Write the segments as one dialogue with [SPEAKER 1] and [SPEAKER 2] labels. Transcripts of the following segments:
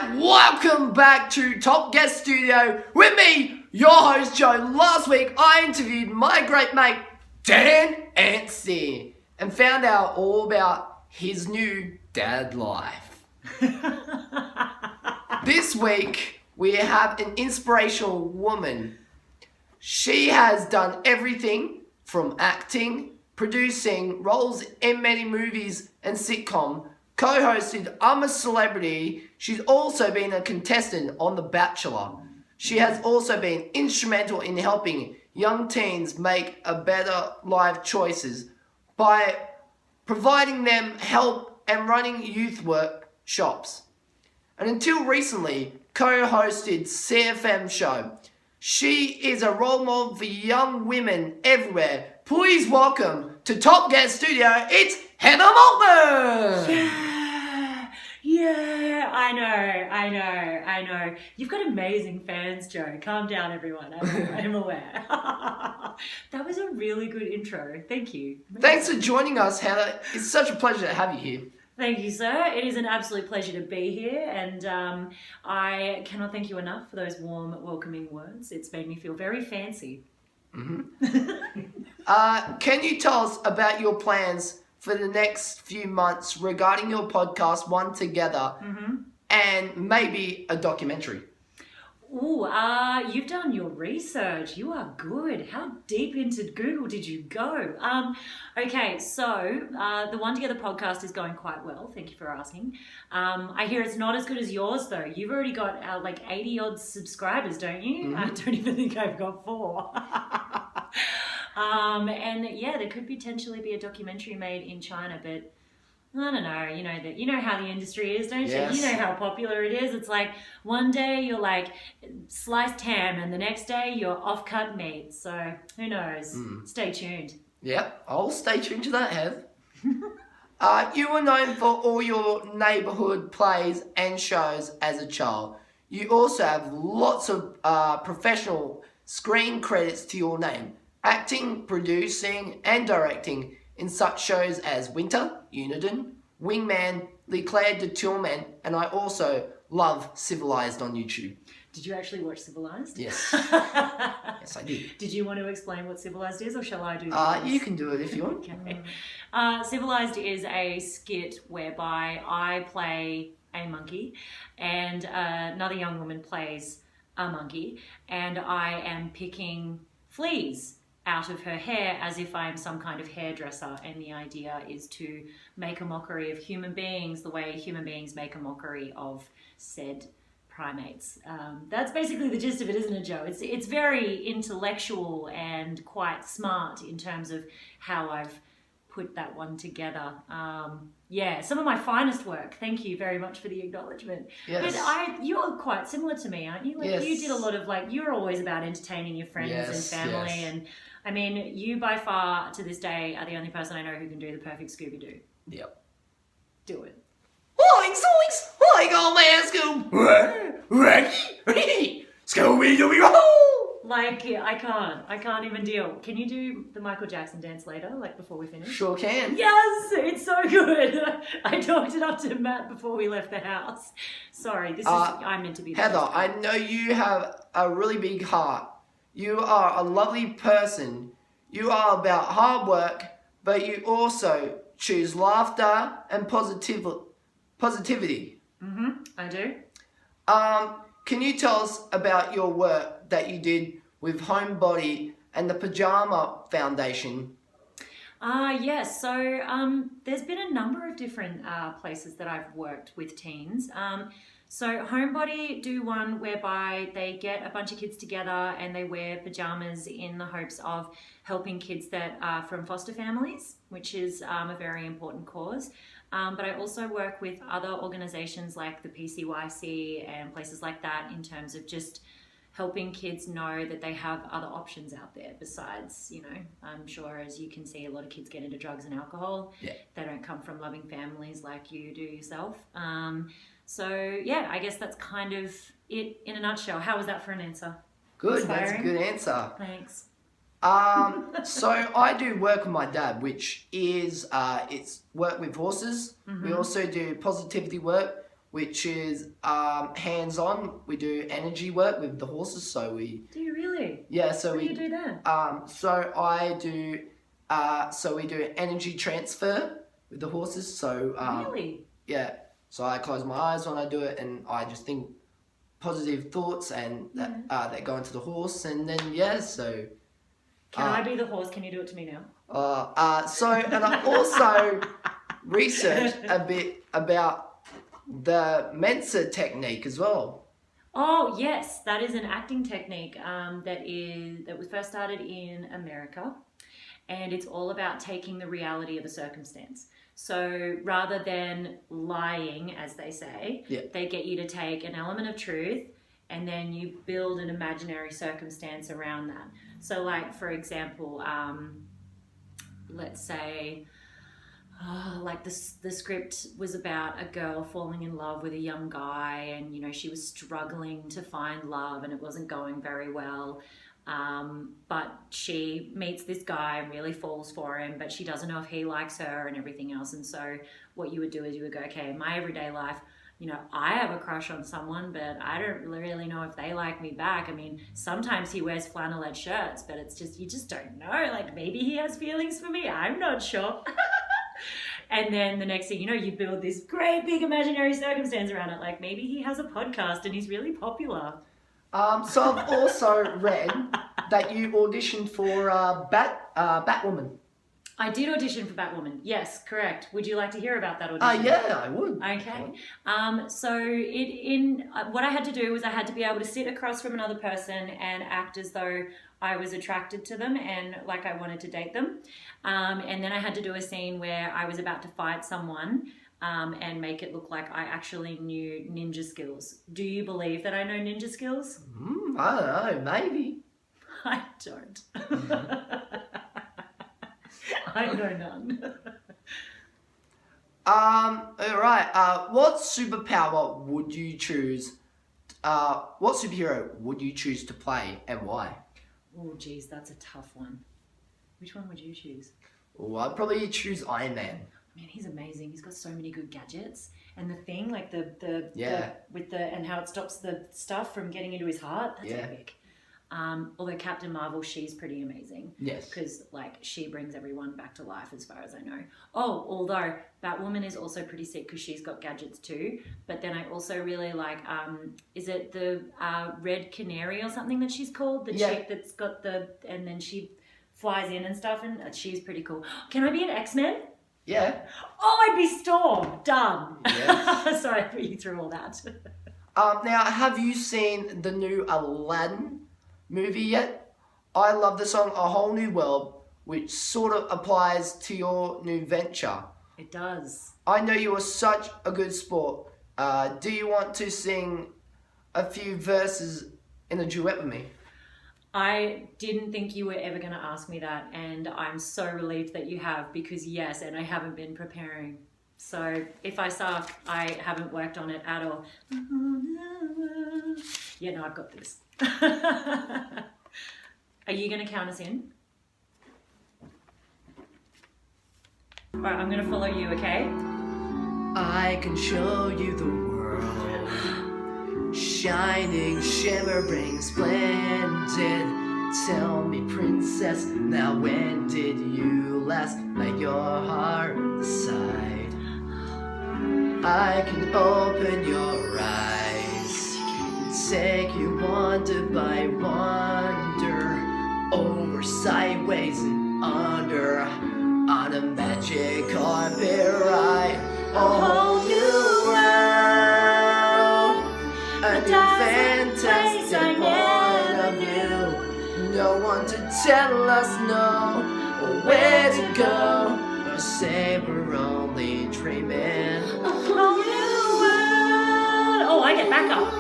[SPEAKER 1] and welcome back to Top Guest Studio with me, your host Joe. Last week I interviewed my great mate Dan Anstey and found out all about his new dad life. This week we have an inspirational woman. She has done everything from acting, producing roles in many movies and sitcom, co-hosted I'm a Celebrity. She's also been a contestant on The Bachelor. She has also been instrumental in helping young teens make a better life choices by providing them help and running youth workshops. And until recently, co-hosted CFM show. She is a role model for young women everywhere. Please welcome to Top Guest Studio, it's Heather Maltman!
[SPEAKER 2] Yeah, I know. You've got amazing fans, Joe. Calm down, everyone. I'm aware. That was a really good intro. Thank you.
[SPEAKER 1] Thanks for joining us, Heather. It's such a pleasure to have you here.
[SPEAKER 2] Thank you, sir. It is an absolute pleasure to be here, and I cannot thank you enough for those warm, welcoming words. It's made me feel very fancy.
[SPEAKER 1] Can you tell us about your plans for the next few months regarding your podcast, One Together, and maybe a documentary?
[SPEAKER 2] Ooh, you've done your research. You are good. How deep into Google did you go? Okay, so the One Together podcast is going quite well. Thank you for asking. I hear it's not as good as yours, though. You've already got like 80-odd subscribers, don't you? I don't even think I've got 4. And yeah, there could potentially be a documentary made in China, but I don't know, you know how the industry is, don't
[SPEAKER 1] Yes.
[SPEAKER 2] you? You know how popular it is. It's like one day you're like sliced ham and the next day you're off-cut meat. So who knows? Stay tuned.
[SPEAKER 1] Yep, I'll stay tuned to that, Hev. You were known for all your neighbourhood plays and shows as a child. You also have lots of professional screen credits to your name. Acting, producing and directing in such shows as Winter, Uniden, Wingman, Leclerc de Tourment, and I also love Civilized on YouTube.
[SPEAKER 2] Did you actually watch Civilized?
[SPEAKER 1] Yes. Yes, I did.
[SPEAKER 2] Did you want to explain what Civilized is, or shall I do
[SPEAKER 1] You can do it if you want.
[SPEAKER 2] Okay. Civilized is a skit whereby I play a monkey and another young woman plays a monkey, and I am picking fleas out of her hair as if I am some kind of hairdresser, and the idea is to make a mockery of human beings the way human beings make a mockery of said primates. That's basically the gist of it, isn't it, Joe? It's very intellectual and quite smart in terms of how I've put that one together. Yeah, some of my finest work. Thank you very much for the acknowledgement.
[SPEAKER 1] Yes.
[SPEAKER 2] But you're quite similar to me, aren't you? Like
[SPEAKER 1] Yes.
[SPEAKER 2] you did a lot of you're always about entertaining your friends and family,
[SPEAKER 1] yes.
[SPEAKER 2] and I mean, you by far to this day are the only person I know who can do the perfect Scooby-Doo.
[SPEAKER 1] Yep.
[SPEAKER 2] Do it.
[SPEAKER 1] Oinks, oinks, like old man Scooby. Scooby-Dooby-Doo.
[SPEAKER 2] Like, yeah, I can't even deal. Can you do the Michael Jackson dance later, like before we finish?
[SPEAKER 1] Sure can.
[SPEAKER 2] Yes, it's so good. I talked it up to Matt before we left the house. Sorry, this is, I'm meant to be the
[SPEAKER 1] Heather,
[SPEAKER 2] host.
[SPEAKER 1] I know you have a really big heart. You are a lovely person. You are about hard work, but you also choose laughter and positivity.
[SPEAKER 2] I do.
[SPEAKER 1] Can you tell us about your work that you did with Homebody and the Pajama Foundation?
[SPEAKER 2] Yes, so there's been a number of different places that I've worked with teens. So Homebody do one whereby they get a bunch of kids together and they wear pajamas in the hopes of helping kids that are from foster families, which is a very important cause. But I also work with other organisations like the PCYC and places like that in terms of just helping kids know that they have other options out there besides, I'm sure as you can see a lot of kids get into drugs and alcohol.
[SPEAKER 1] Yeah.
[SPEAKER 2] They don't come from loving families like you do yourself. So yeah, I guess that's kind of it in a nutshell. How was that for an answer?
[SPEAKER 1] Good,
[SPEAKER 2] Inspiring.
[SPEAKER 1] that's a good answer.
[SPEAKER 2] Thanks.
[SPEAKER 1] So I do work with my dad, which is it's work with horses. We also do positivity work which is hands-on. We do energy work with the horses, so we
[SPEAKER 2] Do you really?
[SPEAKER 1] so
[SPEAKER 2] What do
[SPEAKER 1] we
[SPEAKER 2] you do there?
[SPEAKER 1] so we do energy transfer with the horses. So
[SPEAKER 2] Really?
[SPEAKER 1] yeah, so I close my eyes when I do it, and I just think positive thoughts, and that go into the horse, and then so.
[SPEAKER 2] Can I be the horse? Can you do it to me now?
[SPEAKER 1] And I also researched a bit about the Mensa technique as well.
[SPEAKER 2] Oh yes, that is an acting technique that was first started in America, and it's all about taking the reality of a circumstance. So rather than lying, as they say, they get you to take an element of truth, and then you build an imaginary circumstance around that. So, like for example, let's say. Like the script was about a girl falling in love with a young guy, and she was struggling to find love and it wasn't going very well, but she meets this guy and really falls for him, but she doesn't know if he likes her and everything else. And so what you would do is you would go, okay, in my everyday life, I have a crush on someone, but I don't really know if they like me back. I mean, sometimes he wears flannelette shirts, but it's just, you just don't know. Like, maybe he has feelings for me. I'm not sure. And then the next thing you know, you build this great big imaginary circumstance around it. Like, maybe he has a podcast and he's really popular.
[SPEAKER 1] So I've also read that you auditioned for Batwoman.
[SPEAKER 2] I did audition for Batwoman. Yes, correct. Would you like to hear about that audition?
[SPEAKER 1] Yeah, I would.
[SPEAKER 2] Okay. So what I had to do was I had to be able to sit across from another person and act as though I was attracted to them and like I wanted to date them. And then I had to do a scene where I was about to fight someone and make it look like I actually knew ninja skills. Do you believe that I know ninja skills?
[SPEAKER 1] I don't know, maybe.
[SPEAKER 2] I don't. I know none.
[SPEAKER 1] Alright, what superpower would you choose? What superhero would you choose to play and why?
[SPEAKER 2] Oh, geez, that's a tough one. Which one would you choose?
[SPEAKER 1] Oh, I'd probably choose Iron Man.
[SPEAKER 2] Man, he's amazing. He's got so many good gadgets, and the thing, like and how it stops the stuff from getting into his heart. That's epic. Although Captain Marvel, she's pretty amazing.
[SPEAKER 1] Yes.
[SPEAKER 2] Because she brings everyone back to life, as far as I know. Oh, although Batwoman is also pretty sick because she's got gadgets too. But then I also really like, is it the Red Canary or something that she's called? The chick that's got and then she flies in and stuff, and she's pretty cool. Can I be an X-Men?
[SPEAKER 1] Yeah.
[SPEAKER 2] Oh, I'd be Storm. Done.
[SPEAKER 1] Yes.
[SPEAKER 2] Sorry, I put you through all that.
[SPEAKER 1] Now, have you seen the new Aladdin movie yet? I love the song A Whole New World, which sort of applies to your new venture.
[SPEAKER 2] It does.
[SPEAKER 1] I know you are such a good sport. Do you want to sing a few verses in a duet with me?
[SPEAKER 2] I didn't think you were ever going to ask me that, and I'm so relieved that you have, because yes, and I haven't been preparing. So if I suck, I haven't worked on it at all. Yeah, no, I've got this. Are you going to count us in? All right, I'm going to follow you, okay?
[SPEAKER 1] I can show you the world, shining, shimmering, splendid. Tell me, princess, now when did you last let your heart decide? I can open your eyes, take you wonder by wonder, over, sideways, and under, on a magic carpet ride. A whole new world, a new fantastic point of view. No one to tell us no, or where to go, or say we're only dreaming.
[SPEAKER 2] A whole new world. Oh, I get back up.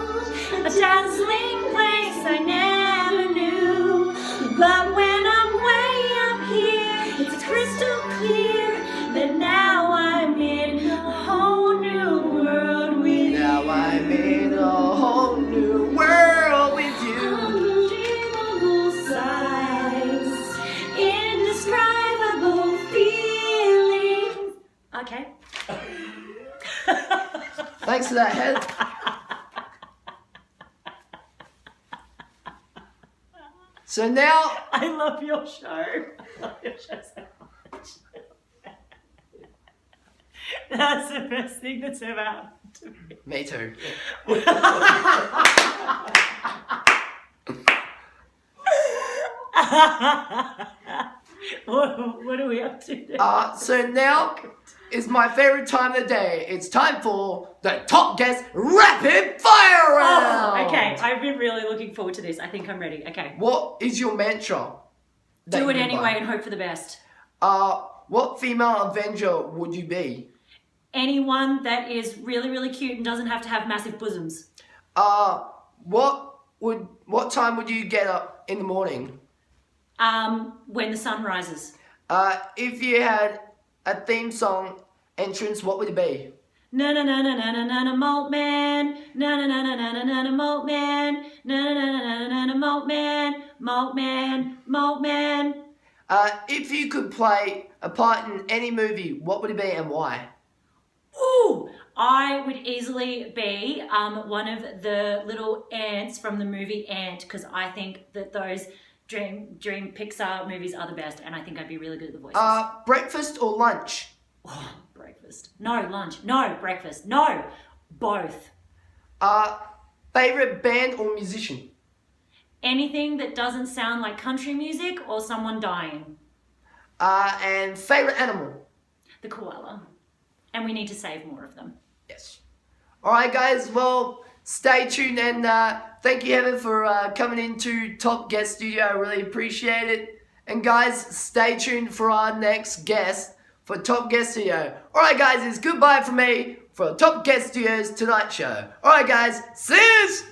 [SPEAKER 2] A dazzling place I never knew. But when I'm way up here, it's crystal clear that now I'm in a whole new world with you.
[SPEAKER 1] Now I'm in a whole new world with you.
[SPEAKER 2] Unbelievable sights, indescribable feelings. Okay.
[SPEAKER 1] Thanks for that, Heather. So now,
[SPEAKER 2] I love your show. I love your show so much. That's the best thing that's ever happened to me.
[SPEAKER 1] me too.
[SPEAKER 2] What are we up to now?
[SPEAKER 1] So now is my favorite time of the day. It's time for the Top Guest Rapid Fire Round.
[SPEAKER 2] Oh, okay, I've been really looking forward to this. I think I'm ready. Okay.
[SPEAKER 1] What is your mantra? that
[SPEAKER 2] Do
[SPEAKER 1] you
[SPEAKER 2] it
[SPEAKER 1] live
[SPEAKER 2] anyway
[SPEAKER 1] by?
[SPEAKER 2] and hope for the best.
[SPEAKER 1] What female Avenger would you be?
[SPEAKER 2] Anyone that is really, really cute and doesn't have to have massive bosoms.
[SPEAKER 1] What time would you get up in the morning?
[SPEAKER 2] When the sun rises.
[SPEAKER 1] If you had a theme song entrance, what would it be?
[SPEAKER 2] Na na na na na na na na Malt Man. Na na na na na na na na Malt Man. Na na na na na na na Malt Man. Malt Man. Malt Man.
[SPEAKER 1] If you could play a part in any movie, what would it be and why?
[SPEAKER 2] Ooh, I would easily be one of the little ants from the movie Ant, because I think that those Dream Pixar movies are the best, and I think I'd be really good at the voices.
[SPEAKER 1] Breakfast or lunch?
[SPEAKER 2] Oh, breakfast. No, lunch. No, breakfast. No, both.
[SPEAKER 1] Favorite band or musician?
[SPEAKER 2] Anything that doesn't sound like country music or someone dying.
[SPEAKER 1] And favorite animal?
[SPEAKER 2] The koala. And we need to save more of them.
[SPEAKER 1] Yes. All right, guys. Well, stay tuned and thank you, Heather, for coming into Top Guest Studio. I really appreciate it. And guys, stay tuned for our next guest for Top Guest Studio. All right, guys. It's goodbye from me for Top Guest Studio's Tonight Show. All right, guys. See yous.